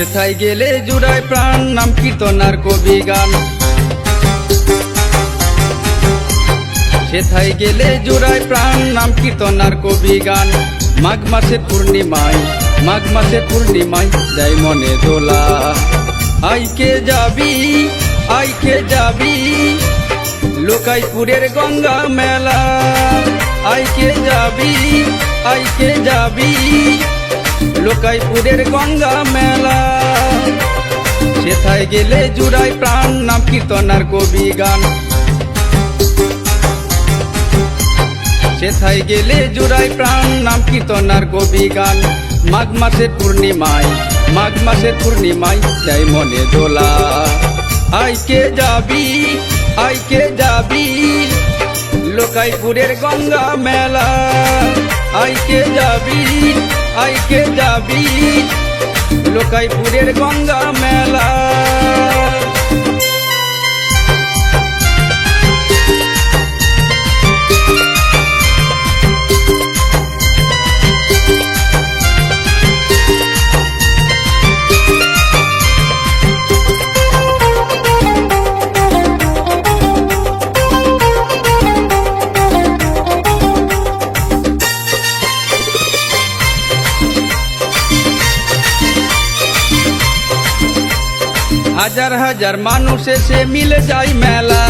সেথায় গেলে জুড়ায় প্রাণ, নাম কীর্তন আর কবি গান। সেথায় গেলে জুড়ায় প্রাণ, নাম কীর্তন আর কবি গান। মাঘ মাসের পূর্ণিমায়, মাঘ মাসের পূর্ণিমায় দেয় মনে দোলা। আইকে যাবি, আইকে যাবি লোকাইপুরের গঙ্গা মেলা। আইকে যাবি, আইকে যাবি লোকাইপুরের গঙ্গা মেলা। সেথায় গেলে জুড়ায় প্রাণ, নাম কীর্তন আর কবি গান। সেথায় গেলে জুড়ায় প্রাণ, নাম কীর্তন আর কবি গান। মাঘ মাসের পূর্ণিমায়, মাঘ মাসের পূর্ণিমায় দেয় মনে দোলা। আইকে যাবি, আইকে যাবি লোকাইপুরের গঙ্গা মেলা। আইকে যাবি, আইকে যাবি লোকাইপুরের গঙ্গা মেলা। হাজার হাজার মানুষ এসে মিলে যায় মেলা।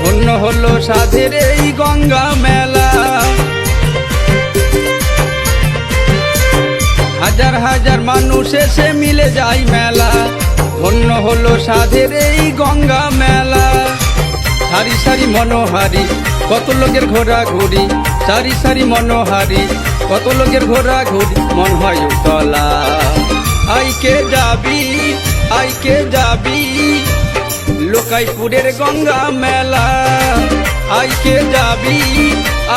ধন্য হলো সাধের এই গঙ্গা মেলা। হাজার হাজার মানুষ এসে মিলে যায় মেলা। ধন্য হলো সাধের এই গঙ্গা মেলা। সারি সারি মনোহারি কত লোকের ঘোরাঘুরি, সারি সারি মনোহারি কত লোকের ঘোরাঘুরি, মন হয় উতলা। আইকে যাবি, আইকে যাবি লোকাইপুরের গঙ্গা মেলা। আইকে যাবি,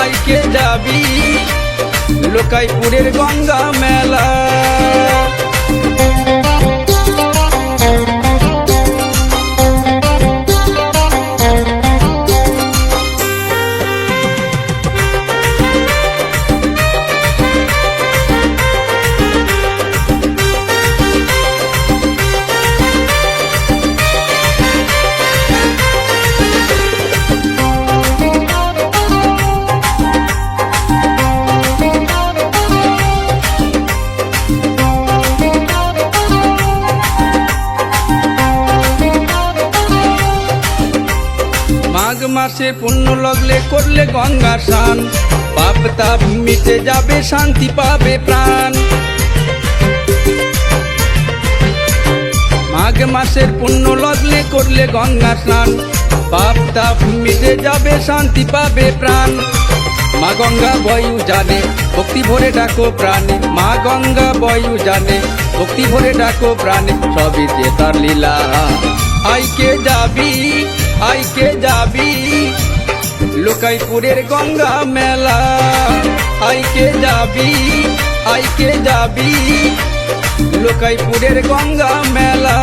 আইকে যাবি লোকাইপুরের গঙ্গা মেলা। মাঘ মাসে পুণ্য লগলে করলে গঙ্গা স্নান। পাপ তাপ মিটে যাবে, শান্তি পাবে প্রাণ। মাঘ মাসের পুণ্য লগলে করলে গঙ্গা স্নান। পাপ তাপ মিটে যাবে, শান্তি পাবে প্রাণ। মা গঙ্গা বয়ু জানে, ভক্তি ভরে ডাকো প্রাণে। মা গঙ্গা বয়ু জানে, ভক্তি ভরে ডাকো প্রাণে, সবই যে তার লীলা। আইকে যাবি, আইকে যাবি লোকাইপুরের গঙ্গা মেলা। আইকে যাবি, আইকে যাবি লোকাইপুরের গঙ্গা মেলা।